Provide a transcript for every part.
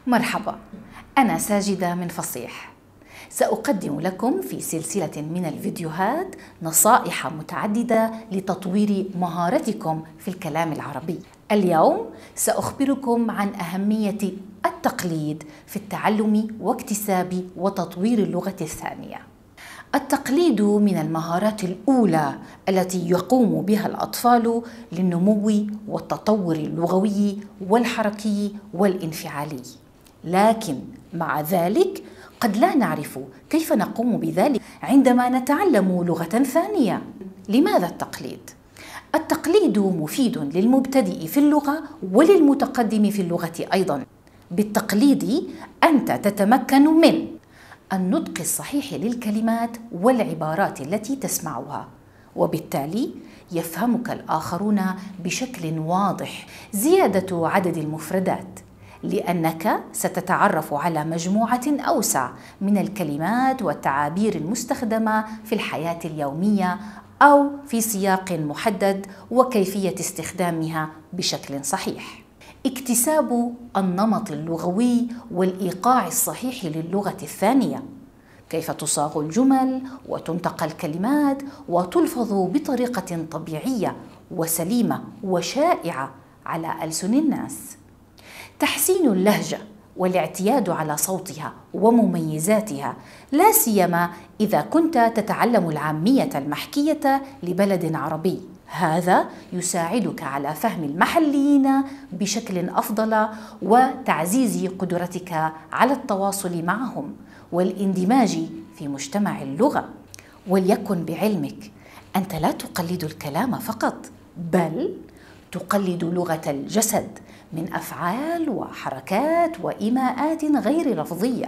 مرحبا، أنا ساجدة من فصيح. سأقدم لكم في سلسلة من الفيديوهات نصائح متعددة لتطوير مهارتكم في الكلام العربي. اليوم سأخبركم عن أهمية التقليد في التعلم واكتساب وتطوير اللغة الثانية. التقليد من المهارات الأولى التي يقوم بها الأطفال للنمو والتطور اللغوي والحركي والانفعالي، لكن مع ذلك قد لا نعرف كيف نقوم بذلك عندما نتعلم لغة ثانية. لماذا التقليد؟ التقليد مفيد للمبتدئ في اللغة وللمتقدم في اللغة أيضاً. بالتقليد أنت تتمكن من النطق الصحيح للكلمات والعبارات التي تسمعها، وبالتالي يفهمك الآخرون بشكل واضح. زيادة عدد المفردات، لأنك ستتعرف على مجموعة أوسع من الكلمات والتعابير المستخدمة في الحياة اليومية أو في سياق محدد وكيفية استخدامها بشكل صحيح. اكتساب النمط اللغوي والإيقاع الصحيح للغة الثانية، كيف تصاغ الجمل وتنطق الكلمات وتلفظ بطريقة طبيعية وسليمة وشائعة على ألسن الناس. تحسين اللهجة والاعتياد على صوتها ومميزاتها، لا سيما إذا كنت تتعلم العامية المحكية لبلد عربي. هذا يساعدك على فهم المحليين بشكل أفضل وتعزيز قدرتك على التواصل معهم والاندماج في مجتمع اللغة. وليكن بعلمك، أنت لا تقلد الكلام فقط، بل تقلد لغة الجسد من أفعال وحركات وإيماءات غير لفظية،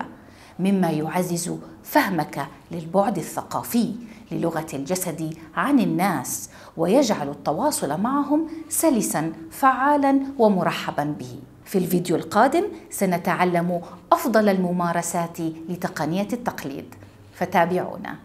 مما يعزز فهمك للبعد الثقافي للغة الجسد عن الناس ويجعل التواصل معهم سلساً فعالاً ومرحباً به. في الفيديو القادم سنتعلم أفضل الممارسات لتقنية التقليد، فتابعونا.